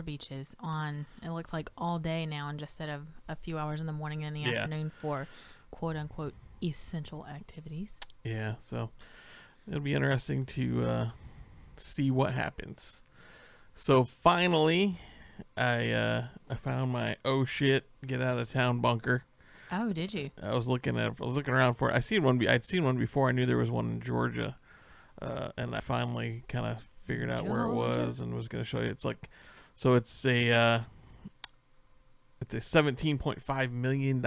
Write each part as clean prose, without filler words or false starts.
beaches on, it looks like all day now, and just instead of a few hours in the morning and in the afternoon for quote unquote essential activities. Yeah, so it'll be interesting to see what happens. So finally, I found my get out of town bunker. Oh, did you? I was looking around for it. I'd seen one before. I knew there was one in Georgia, and I finally kind of figured out where it was and was going to show you. It's like, so it's a $17.5 million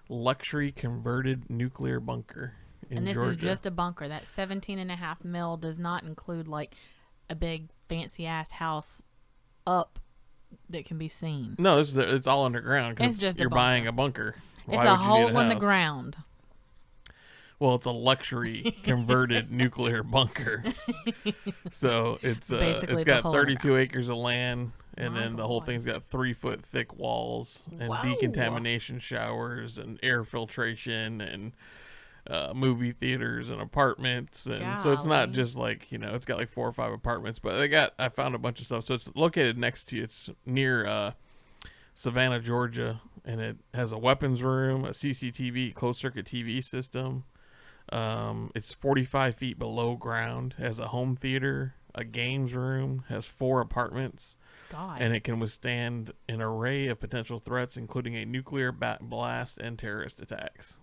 luxury converted nuclear bunker in And this Georgia. is just a bunker. That 17.5 mil does not include like a big fancy ass house up that can be seen. No, it's all underground. It's just you're buying a bunker. It's a hole in the ground. Well, it's a luxury converted nuclear bunker. So it's got 32 acres of land, and then the whole thing's got 3-foot thick walls and decontamination showers and air filtration and movie theaters and apartments, and so it's not just like, it's got like 4 or 5 apartments, but I found a bunch of stuff. So it's located next to it's near Savannah, Georgia, and it has a weapons room, a CCTV closed circuit TV system. It's 45 feet below ground, has a home theater, a games room, has 4 apartments, and it can withstand an array of potential threats, including a nuclear blast and terrorist attacks.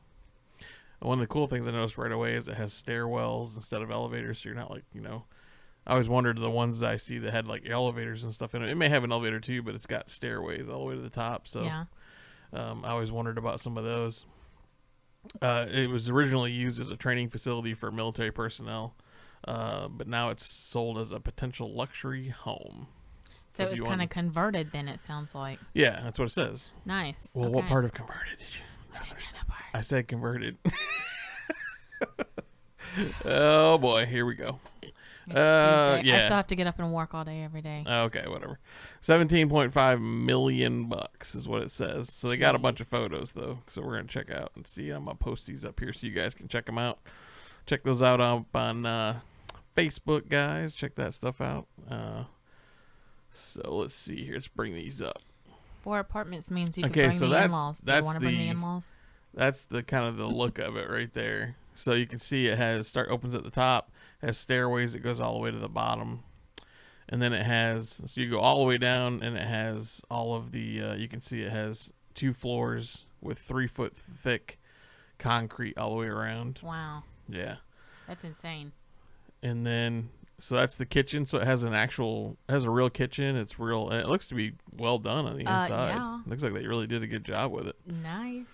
One of the cool things I noticed right away is it has stairwells instead of elevators, so you're not like, I always wondered the ones I see that had like elevators and stuff in it. It may have an elevator too, but it's got stairways all the way to the top, so I always wondered about some of those. It was originally used as a training facility for military personnel, but now it's sold as a potential luxury home. So it's kind of converted then, it sounds like. Yeah, that's what it says. Nice. Well, what part of converted did you? I didn't know that part. I said converted. Oh boy, here we go. I still have to get up and work all day every day. Okay, whatever. $17.5 million is what it says. So they got a bunch of photos though, so we're gonna check out and see. I'm gonna post these up here so you guys can check them out. Check those out on Facebook, guys. Check that stuff out. So let's see here. Let's bring these up. 4 apartments means you can bring the in-laws. Do you want to bring the in-laws? That's the kind of the look of it right there. So you can see it opens at the top, has stairways that goes all the way to the bottom, and then so you go all the way down, and it has all of the you can see it has 2 floors with 3-foot thick concrete all the way around. Wow. Yeah. That's insane. And then so that's the kitchen. So it has a real kitchen. It's real, and it looks to be well done on the inside. Yeah. Looks like they really did a good job with it. Nice.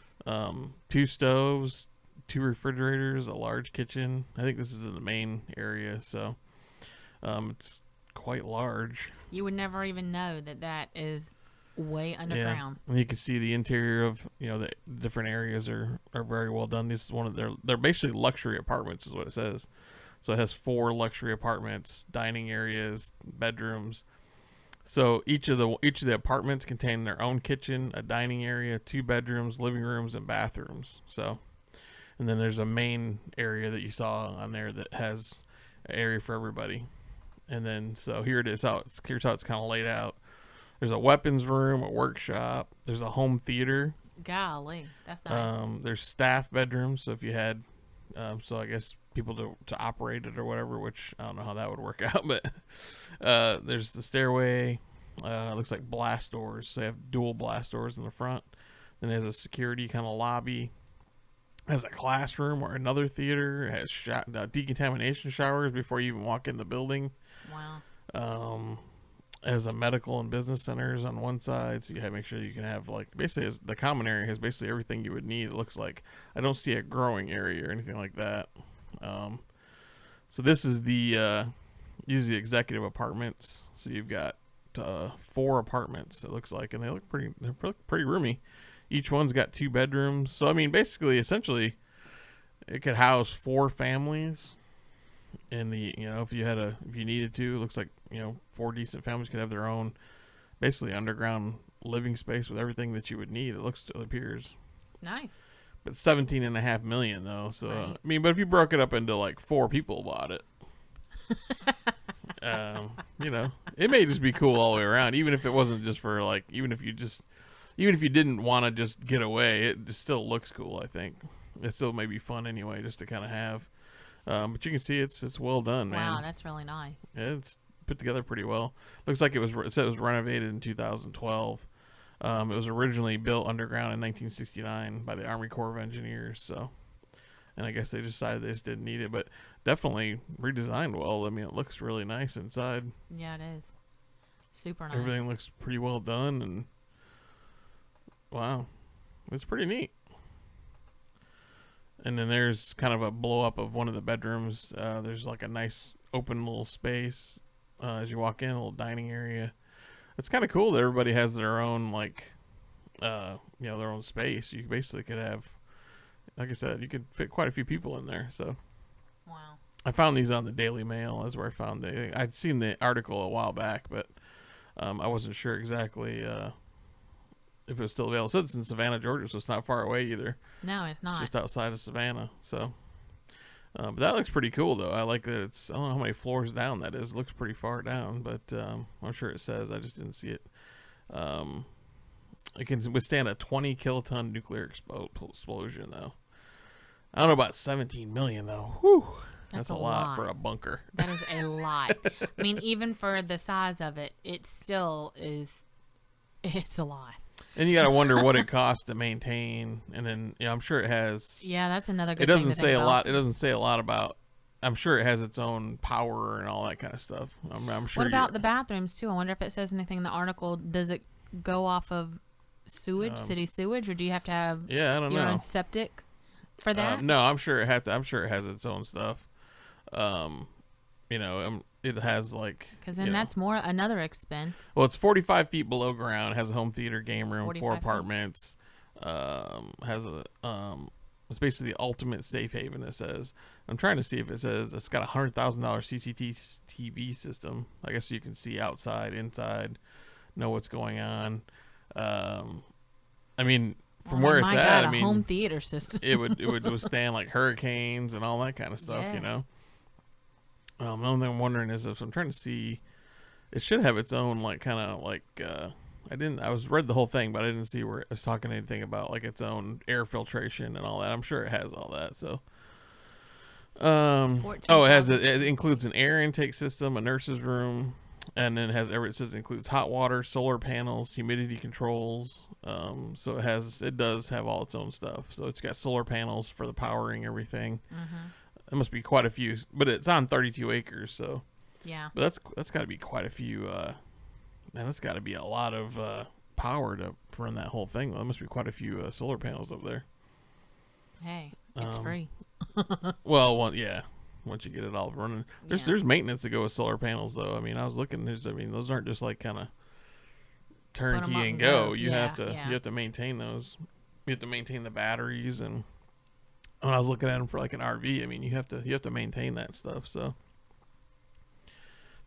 2 stoves, 2 refrigerators, a large kitchen. I think this is in the main area, so it's quite large. You would never even know that is way underground. Yeah. And you can see the interior of the different areas are very well done. This is one of they're basically luxury apartments, is what it says. So it has 4 luxury apartments, dining areas, bedrooms. So each of the apartments contain their own kitchen, a dining area, 2 bedrooms, living rooms, and bathrooms. So, and then there's a main area that you saw on there that has an area for everybody. And then so here it is. Here's how it's kind of laid out. There's a weapons room, a workshop. There's a home theater. Golly, that's nice. There's staff bedrooms. So if you had, so I guess people to operate it or whatever, which I don't know how that would work out, but there's the stairway. Looks like blast doors. So they have dual blast doors in the front. Then there's a security kind of lobby. Has a classroom or another theater. It has decontamination showers before you even walk in the building. Wow. Has a medical and business centers on one side, so you have to make sure you can have basically the common area has basically everything you would need. It looks like I don't see a growing area or anything like that. So this is these are the executive apartments. So you've got 4 apartments. It looks like, and they look pretty roomy. Each one's got 2 bedrooms. So I mean, basically, essentially, it could house 4 families. And if you needed to, it looks like 4 decent families could have their own, basically underground living space with everything that you would need. It appears. It's nice. But $17.5 million though. So right. I mean, but if you broke it up into 4 people bought it, You know, it may just be cool all the way around, even if it wasn't just for like, even if you didn't want to just get away, it just still looks cool. I think it still may be fun anyway, just to kind of have. But you can see it's well done, man. Wow, that's really nice. Yeah, it's put together pretty well. Looks like it said it was renovated in 2012. It was originally built underground in 1969 by the Army Corps of Engineers. So, and I guess they decided they just didn't need it, but definitely redesigned well. I mean, it looks really nice inside. Yeah, it is. Super nice. Everything looks pretty well done, and wow, it's pretty neat. And then there's kind of a blow up of one of the bedrooms. There's like a nice open little space as you walk in, a little dining area. It's kind of cool that everybody has their own their own space. You basically could have, like I said, you could fit quite a few people in there. So, wow. I found these on the Daily Mail. That's where I found I'd seen the article a while back, but I wasn't sure exactly if it was still available. It said it's in Savannah, Georgia, so it's not far away either. No, it's not. It's just outside of Savannah. So, but that looks pretty cool, though. I like that it's, I don't know how many floors down that is. It looks pretty far down, but I'm sure it says. I just didn't see it. It can withstand a 20 kiloton nuclear explosion, though. I don't know about 17 million, though. Whew. That's a lot for a bunker. That is a lot. I mean, even for the size of it, it still is, it's a lot. And you got to wonder what it costs to maintain, and then I'm sure it has. Yeah, that's another good. It doesn't thing to say think a about. lot. It doesn't say a lot about. I'm sure it has its own power and all that kind of stuff. I'm sure. What about the bathrooms too? I wonder if it says anything in the article. Does it go off of sewage, city sewage, or do you have to have I don't your know. own septic for that? No, I'm sure I'm sure it has its own stuff. It has because then that's more another expense. Well, it's 45 feet below ground. It has a home theater, game room, 4 feet. apartments. It's basically the ultimate safe haven. It says. I'm trying to see if it says it's got a $100,000 CCTV system. I guess you can see outside, inside, know what's going on. I mean, from where it's at, I mean, home theater system. it would withstand like hurricanes and all that kind of stuff. Yeah. You know. The only thing I'm wondering is if I'm trying to see, it should have its own read the whole thing, but I didn't see where it was talking anything about like its own air filtration and all that. I'm sure it has all that. So, it includes an air intake system, a nurse's room, and then it says it includes hot water, solar panels, humidity controls. So it does have all its own stuff. So it's got solar panels for the powering, everything. Mm-hmm. It must be quite a few, but it's on 32 acres, so yeah. But that's got to be quite a few. That's got to be a lot of power to run that whole thing. There must be quite a few solar panels up there. Hey, it's free. Well, once you get it all running, there's maintenance to go with solar panels, though. I mean, I was looking. Those aren't just like kind of turnkey and go. You have to maintain those. You have to maintain the batteries and. When I was looking at them for like an RV, I mean, you have to maintain that stuff. So,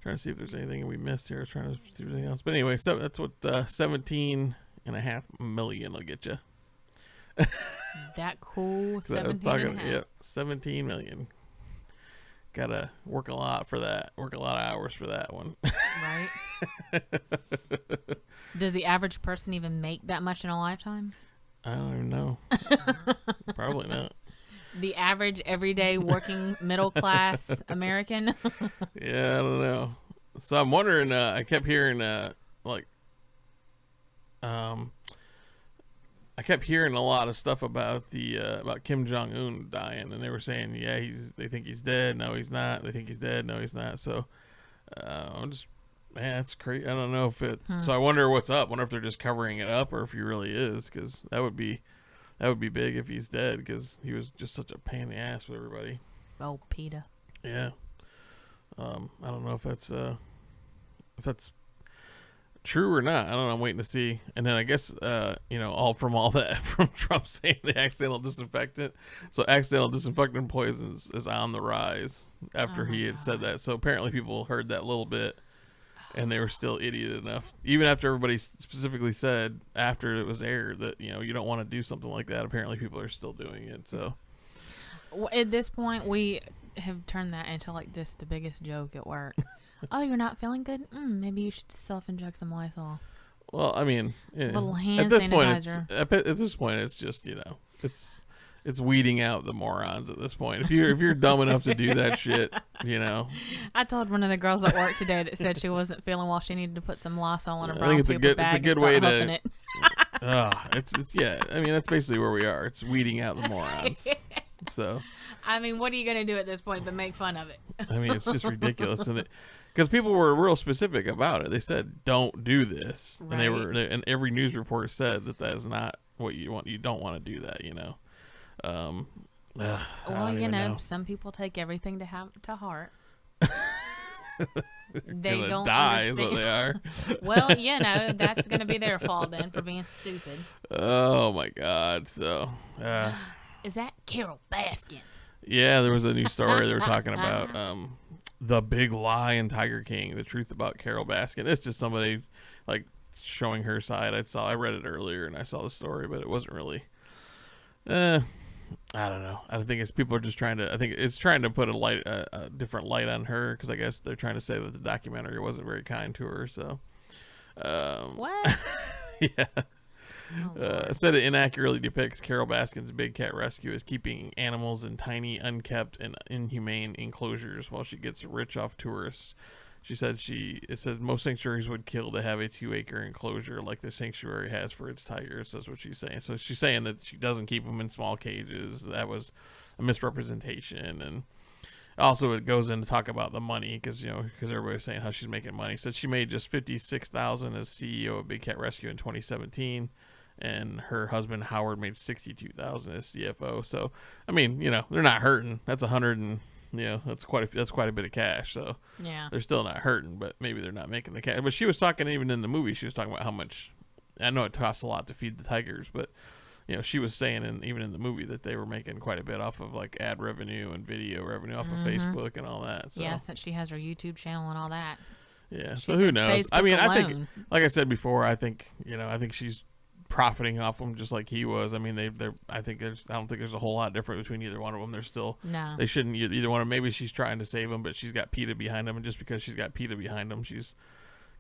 trying to see if there's anything we missed here. I was trying to see anything else, but anyway, so that's what 17.5 million will get you. That cool. 17 million. Gotta work a lot for that. Work a lot of hours for that one. Right. Does the average person even make that much in a lifetime? I don't even know. Probably not. The average everyday working middle class American. Yeah, I don't know. So I'm wondering. I kept hearing I kept hearing a lot of stuff about about Kim Jong-un dying, and they were saying, they think he's dead. No, he's not. They think he's dead. No, he's not. So I'm just, man, that's crazy. I don't know if it. So I wonder what's up. I wonder if they're just covering it up or if he really is, because that would be big if he's dead, because he was just such a pain in the ass with everybody. Oh, PETA. Yeah. I don't know if that's true or not. I don't know. I'm waiting to see. And then I guess, all that from Trump saying the accidental disinfectant. So accidental disinfectant poisons is on the rise after he had said that. So apparently people heard that little bit and they were still idiot enough. Even after everybody specifically said after it was aired that, you don't want to do something like that. Apparently people are still doing it. So at this point, we have turned that into like just the biggest joke at work. Oh, you're not feeling good? Maybe you should self-inject some Lysol. Well, I mean, Little hand at this sanitizer. At this point, it's just it's weeding out the morons. At this point, if you're dumb enough to do that shit, I told one of the girls at work today that said she wasn't feeling well. She needed to put some Lysol in a brown paper bag and start huffing it. It's yeah. I mean, that's basically where we are. It's weeding out the morons. So, I mean, what are you gonna do at this point but make fun of it? I mean, it's just ridiculous, and because people were real specific about it. They said, "Don't do this," Right. and every news report said that is not what you want. You don't want to do that. Well, some people take everything to heart. They don't die understand. is what they are. Well, that's gonna be their fault then for being stupid. Oh my God! So, is that Carol Baskin? Yeah, there was a new story they were talking about the big lie in Tiger King, the truth about Carol Baskin. It's just somebody like showing her side. I read it earlier and I saw the story, but it wasn't really. I don't know. I think people are just trying to. I think it's trying to put a different light on her because I guess they're trying to say that the documentary wasn't very kind to her. So, what? Yeah. It said it inaccurately depicts Carol Baskin's big cat rescue as keeping animals in tiny, unkept, and inhumane enclosures while she gets rich off tourists. She said it says most sanctuaries would kill to have a 2-acre enclosure like the sanctuary has for its tigers. That's what she's saying. So she's saying that she doesn't keep them in small cages. That was a misrepresentation. And also it goes in to talk about the money because everybody's saying how she's making money. So she made just $56,000 as CEO of Big Cat Rescue in 2017. And her husband Howard made $62,000 as CFO. So I mean, they're not hurting. That's that's quite a bit of cash. So yeah, they're still not hurting, but maybe they're not making the cash. But she was talking even in the movie. She was talking about how much. I know it costs a lot to feed the tigers, but she was saying even in the movie that they were making quite a bit off of like ad revenue and video revenue off of Facebook and all that. So. Yeah, since she has her YouTube channel and all that. Yeah. So who knows? Facebook alone. I think, like I said before, I think she's profiting off them just like he was. I mean, I don't think there's a whole lot different between either one of them. They're still They shouldn't either one of them. Maybe she's trying to save them, but she's got PETA behind them, and just because she's got PETA behind them, she's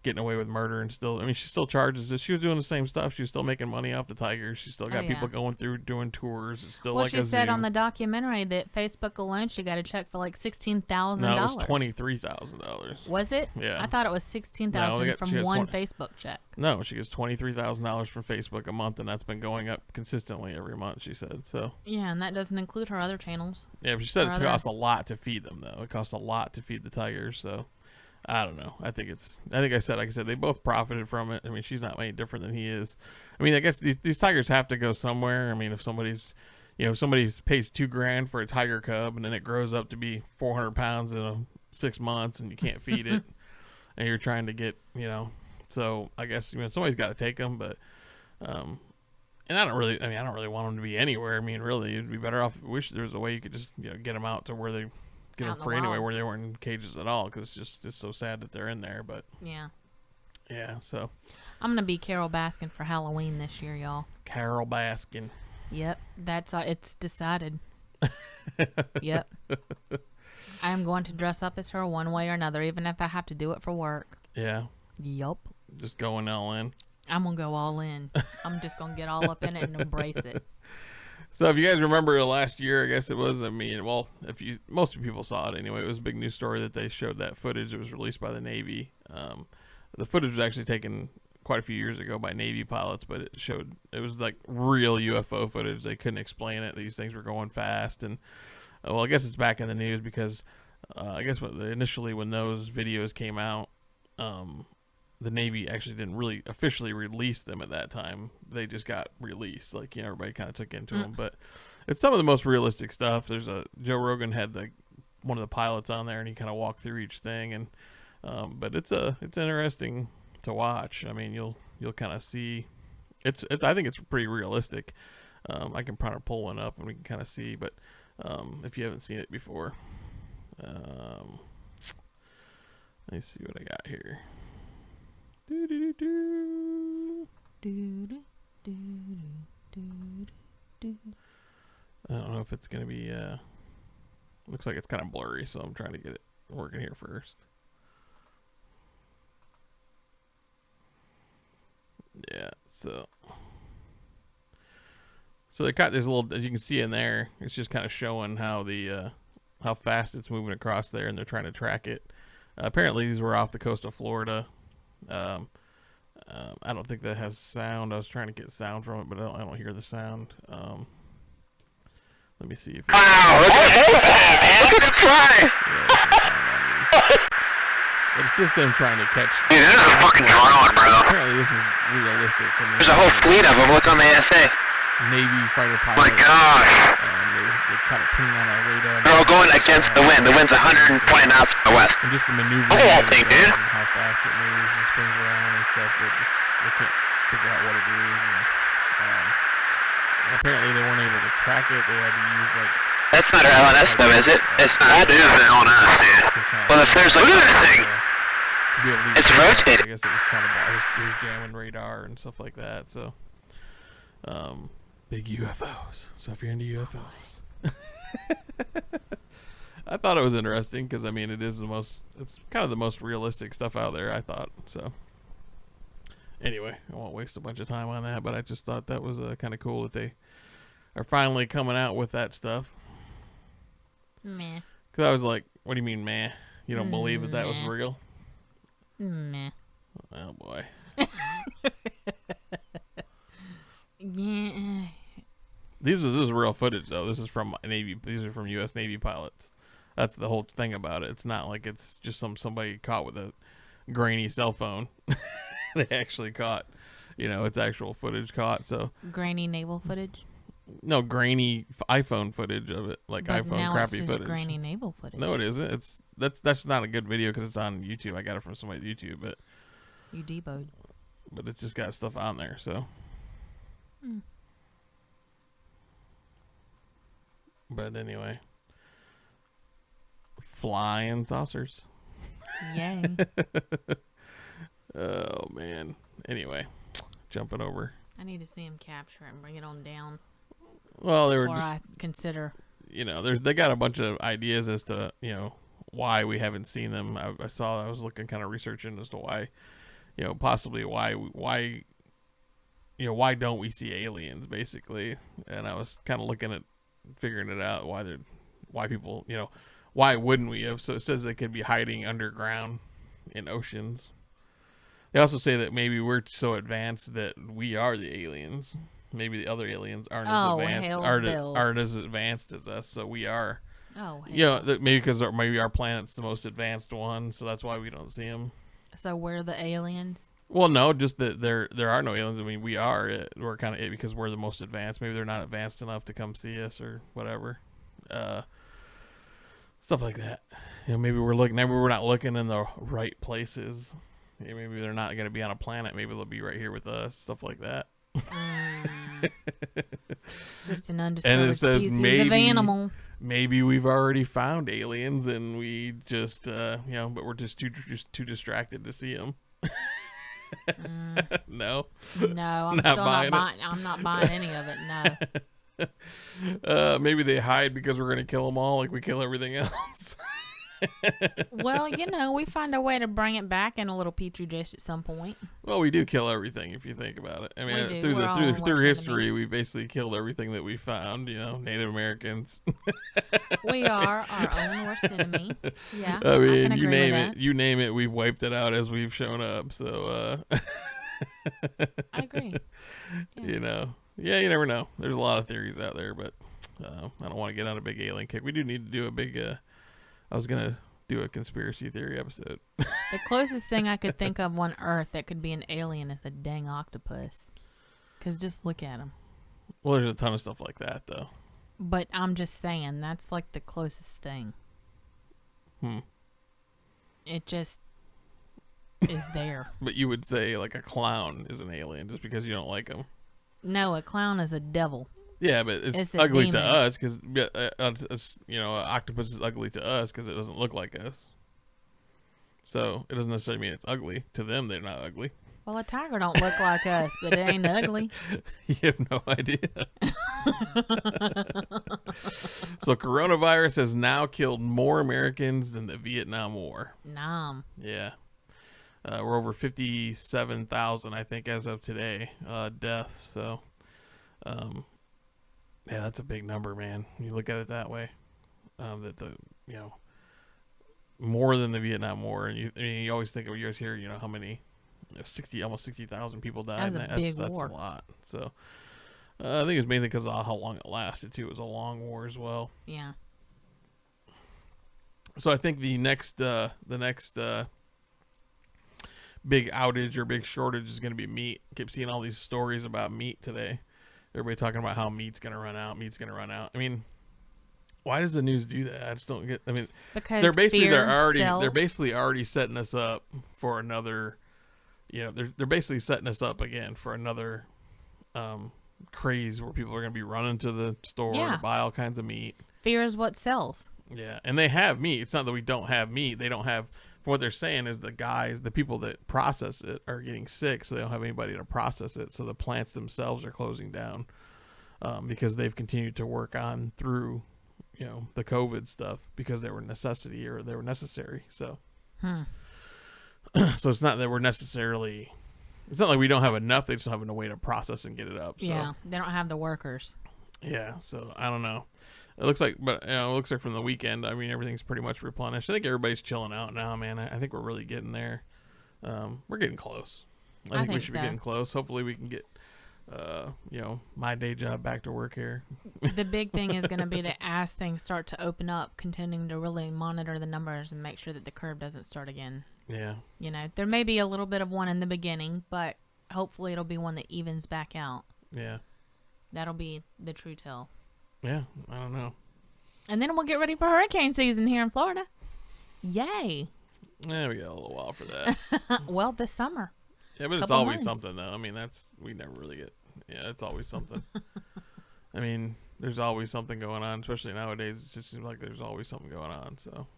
getting away with murder and still. I mean, she still charges it. She was doing the same stuff. She was still making money off the tigers. She still got people going through doing tours. It's still like she said on the documentary that Facebook alone she got a check for like $16,000. No, it was $23,000. Was it? Yeah, I thought it was $16,000 from one Facebook check. No, she gets $23,000 from Facebook a month, and that's been going up consistently every month. She said so. Yeah, and that doesn't include her other channels. Yeah, but she said it costs a lot to feed them, though. It costs a lot to feed the tigers, so. I don't know. I think like I said, they both profited from it. I mean, she's not any different than he is. I mean, I guess these tigers have to go somewhere. I mean, if somebody pays $2,000 for a tiger cub and then it grows up to be 400 pounds in 6 months and you can't feed it and you're trying to get, so I guess, somebody's got to take them, but, and I don't really want them to be anywhere. I mean, really, it'd be better off. I wish there was a way you could just, get them out to where they get them free anyway, where they weren't in cages at all, because it's so sad that they're in there. But yeah. So I'm gonna be Carol Baskin for Halloween this year, y'all. Carol Baskin. Yep, that's it's decided. Yep, I'm going to dress up as her one way or another, even if I have to do it for work. Yeah. Yup. Just going all in. I'm gonna go all in. I'm just gonna get all up in it and embrace it. So if you guys remember last year, I guess it was, most people saw it anyway. It was a big news story that they showed that footage. It was released by the Navy. The footage was actually taken quite a few years ago by Navy pilots, but it was like real UFO footage. They couldn't explain it. These things were going fast. And, I guess it's back in the news because I guess initially when those videos came out, the Navy actually didn't really officially release them at that time. They just got released. Like, everybody kind of took into them. But it's some of the most realistic stuff. There's Joe Rogan had one of the pilots on there, and he kind of walked through each thing. And but it's interesting to watch. I mean, you'll kind of see. I think it's pretty realistic. I can probably pull one up and we can kind of see. But if you haven't seen it before, let me see what I got here. I don't know if it's going to be looks like it's kind of blurry, so I'm trying to get it working here first. So they got this little, as you can see in there, it's just kind of showing how the how fast it's moving across there, and they're trying to track it. Apparently, these were off the coast of Florida. I don't think that has sound. I was trying to get sound from it, but I don't hear the sound. Let me see if. Wow! Look at it fly! But it's just them trying to catch. Dude, this is a fucking drone, bro. Apparently, this is realistic. I mean, There's a whole fleet of them. Look on the ASA. Navy fighter Oh pilots. my gosh. They kind of ping on our radar. They're all going against the wind. The wind's 120 knots from the west. And just the maneuvering. Look at that thing, dude. And how fast it moves and spins around and stuff. They can't figure out what it is. And apparently they weren't able to track it. They had to use like. That's not our LNS though, is it? It's not. That is an LNS, dude. Well, if there's like, look at that thing. To be able to It's rotating. I guess it was kind of it was jamming radar and stuff like that. So, big UFOs. So if you're into UFOs, I thought it was interesting because I mean it's kind of the most realistic stuff out there. I thought so. Anyway, I won't waste a bunch of time on that, but I just thought that was kind of cool that they are finally coming out with that stuff. Meh. Because I was like, what do you mean, meh? You don't believe that was real? Meh. Oh, boy. Yeah. This is real footage, though. This is from Navy. These are from U.S. Navy pilots. That's the whole thing about it. It's not like it's just somebody caught with a grainy cell phone. They actually caught, it's actual footage caught. So Grainy naval footage? No, grainy iPhone footage of it, like but iPhone now crappy it's just footage. grainy naval footage. No, it isn't. That's not a good video because it's on YouTube. I got it from somebody's YouTube, but You deboed. But it's just got stuff on there, so. But anyway, flying saucers. Yay. Oh man. Anyway, jumping over. I need to see him capture it and bring it on down. Well, they were before just. I consider. They got a bunch of ideas as to why we haven't seen them. I was looking kind of researching as to why, possibly why don't we see aliens basically? And I was kind of looking at figuring it out why people why wouldn't we have? So it says they could be hiding underground in oceans. They also say that maybe we're so advanced that we are the aliens. Maybe the other aliens aren't as advanced as us, so we are. Oh, hell. Maybe because maybe our planet's the most advanced one, so that's why we don't see them. So we're the aliens? Well, no, just that there are no aliens. I mean, we are. We're kind of it because we're the most advanced. Maybe they're not advanced enough to come see us or whatever. Stuff like that. Maybe we're not looking in the right places. Maybe they're not going to be on a planet. Maybe they'll be right here with us. Stuff like that. It's just an undiscovered species of animal. Maybe we've already found aliens and we just, but we're just too distracted to see them. No, I'm not buying any of it. No. Maybe they hide because we're gonna kill them all, like we kill everything else. Well, we find a way to bring it back in a little petri dish at some point. Well, we do kill everything if you think about it. I mean, through history, we basically killed everything that we found. Native Americans. We are our own worst enemy. Yeah, I mean, you name it, we've wiped it out as we've shown up. So, I agree. Yeah. You never know. There's a lot of theories out there, but I don't want to get on a big alien kick. We do need to do a big. I was gonna do a conspiracy theory episode. The closest thing I could think of on Earth that could be an alien is a dang octopus. Because just look at them. Well, there's a ton of stuff like that, though. But I'm just saying, that's like the closest thing. It just is there. But you would say, like, a clown is an alien just because you don't like them. No, a clown is a devil. Yeah, but it's ugly to us because, an octopus is ugly to us because it doesn't look like us. So it doesn't necessarily mean it's ugly. To them, they're not ugly. Well, a tiger don't look like us, but it ain't ugly. You have no idea. So coronavirus has now killed more Americans than the Vietnam War. Nom. Yeah. We're over 57,000, I think, as of today, deaths. So, yeah, that's a big number, man. You look at it that way. More than the Vietnam War, and you always think of, you always hear, how many, almost 60,000 people died. That's a lot. So, I think it's mainly because of how long it lasted too. It was a long war as well. Yeah. So I think the next big outage or big shortage is going to be meat. Keep seeing all these stories about meat today. Everybody talking about how meat's going to run out. I mean, why does the news do that? I just don't get. I mean, because they're basically already setting us up for another. They're basically setting us up again for another craze where people are going to be running to the store to buy all kinds of meat. Fear is what sells. Yeah, and they have meat. It's not that we don't have meat. They don't have. What they're saying is the people that process it are getting sick, so they don't have anybody to process it. So the plants themselves are closing down because they've continued to work on through, the COVID stuff because they were necessity or they were necessary. So, so it's not that we're necessarily. It's not like we don't have enough. They just don't have a way to process and get it up. So. Yeah, they don't have the workers. Yeah, so I don't know. It looks like from the weekend, I mean, everything's pretty much replenished. I think everybody's chilling out now, man. I think we're really getting there. We're getting close. I think we should be getting close. Hopefully we can get, my day job back to work here. The big thing is going to be that as things start to open up, continuing to really monitor the numbers and make sure that the curve doesn't start again. Yeah. There may be a little bit of one in the beginning, but hopefully it'll be one that evens back out. Yeah. That'll be the true tell. Yeah, I don't know. And then we'll get ready for hurricane season here in Florida. Yay. Yeah, we got a little while for that. Well, this summer. Yeah, but it's always something, though. I mean, we never really get, it's always something. I mean, there's always something going on, especially nowadays. It just seems like there's always something going on, so.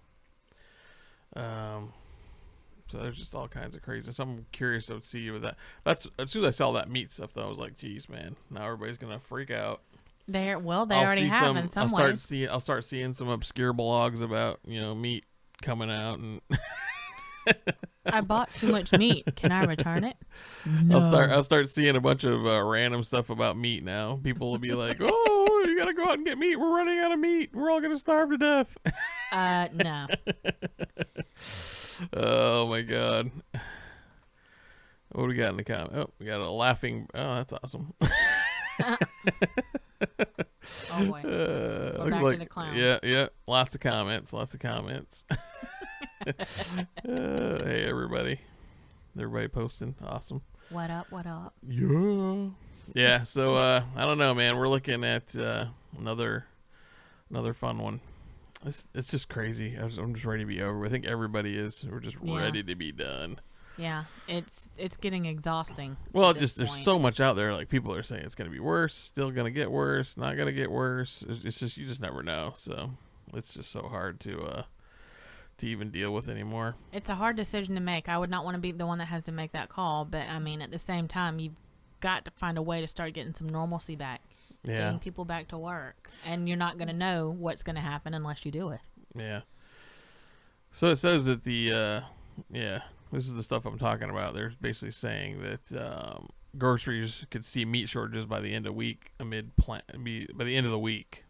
So there's just all kinds of crazy. So I'm curious to see with that. That's as soon as I saw that meat stuff, though, I was like, geez, man, now everybody's going to freak out. They already have in some ways. I'll start seeing some obscure blogs about meat coming out, and I bought too much meat. Can I return it? No. I'll start seeing a bunch of random stuff about meat now. People will be like, "Oh, you gotta go out and get meat. We're running out of meat. We're all gonna starve to death." No. Oh my god. What do we got in the comment? Oh, we got a laughing. Oh, that's awesome. Oh boy. We're back to the clown. Yeah. Lots of comments. Hey, everybody posting. Awesome. What up? Yeah. So, I don't know, man. We're looking at another fun one. It's just crazy. I'm just ready to be over. I think everybody is. We're just ready to be done. Yeah, it's getting exhausting. Well, there's so much out there. Like, people are saying it's going to be worse, still going to get worse, not going to get worse. It's just, you just never know. So it's just so hard to even deal with anymore. It's a hard decision to make. I would not want to be the one that has to make that call, but I mean, at the same time, you've got to find a way to start getting some normalcy back, getting people back to work, and you're not going to know what's going to happen unless you do it. Yeah. So it says that this is the stuff I'm talking about. They're basically saying that groceries could see meat shortages by the end of the week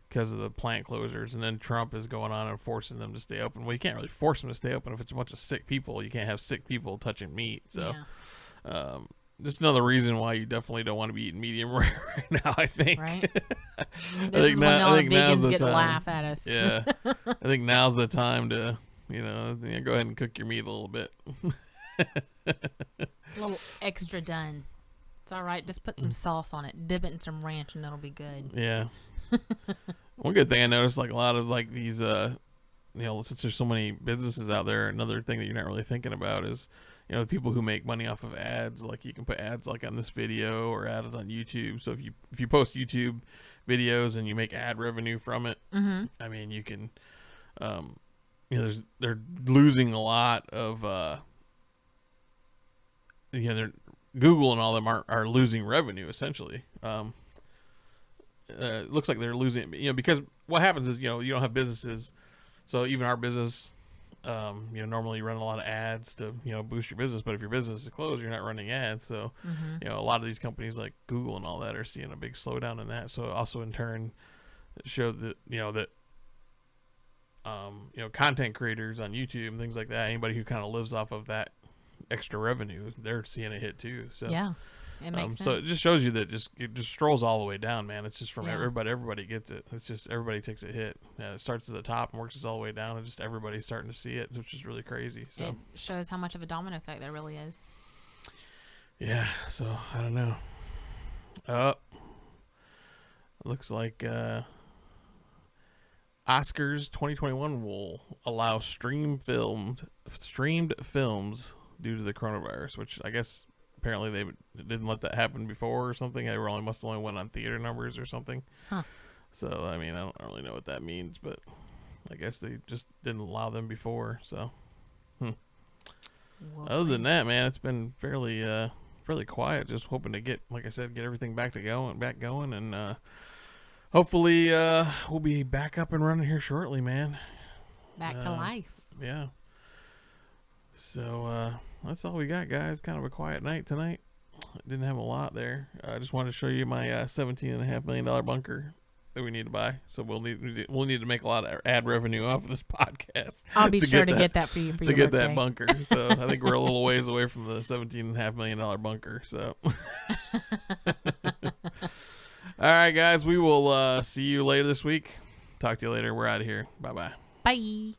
because of the plant closures, and then Trump is going on and forcing them to stay open. Well, you can't really force them to stay open if it's a bunch of sick people. You can't have sick people touching meat. So, just another reason why you definitely don't want to be eating medium rare right now, I think. Right. I think vegans get to laugh at us. Yeah. I think now's the time to, go ahead and cook your meat a little bit. A little extra done. It's all right. Just put some sauce on it. Dip it in some ranch, and it'll be good. Yeah. One good thing I noticed, like a lot of like these, since there's so many businesses out there, another thing that you're not really thinking about is, the people who make money off of ads. Like, you can put ads like on this video or ads on YouTube. So if you post YouTube videos and you make ad revenue from it, I mean, you can, they're losing a lot of, Google and all them are losing revenue essentially. It looks like they're losing, because what happens is, you don't have businesses. So even our business, Normally you run a lot of ads to, boost your business, but if your business is closed, you're not running ads. So, a lot of these companies like Google and all that are seeing a big slowdown in that. So also in turn showed that, content creators on YouTube and things like that, anybody who kind of lives off of that extra revenue, they're seeing a hit too. So yeah, it makes sense. So it just shows you that it just strolls all the way down, man. It's just from everybody gets it. It's just everybody takes a hit. It starts at the top and works its all the way down, and just everybody's starting to see it, which is really crazy. So it shows how much of a domino effect there really is. Yeah, so I don't know. Looks like Oscars 2021 will allow streamed films due to the coronavirus, which I guess apparently they didn't let that happen before or something. They must have only went on theater numbers or something. Huh. So, I mean, I don't really know what that means, but I guess they just didn't allow them before. So, other than that, man, it's been fairly quiet. Just hoping to get everything back going, and hopefully we'll be back up and running here shortly, man. Back to life. Yeah. So that's all we got, guys. Kind of a quiet night tonight. Didn't have a lot there. I just wanted to show you my $17.5 million bunker that we need to buy. So we'll need to make a lot of ad revenue off of this podcast. I'll be sure to get that for you for your birthday. To get that bunker. So I think we're a little ways away from the $17.5 million bunker. So all right, guys, we will see you later this week. Talk to you later. We're out of here. Bye-bye. Bye.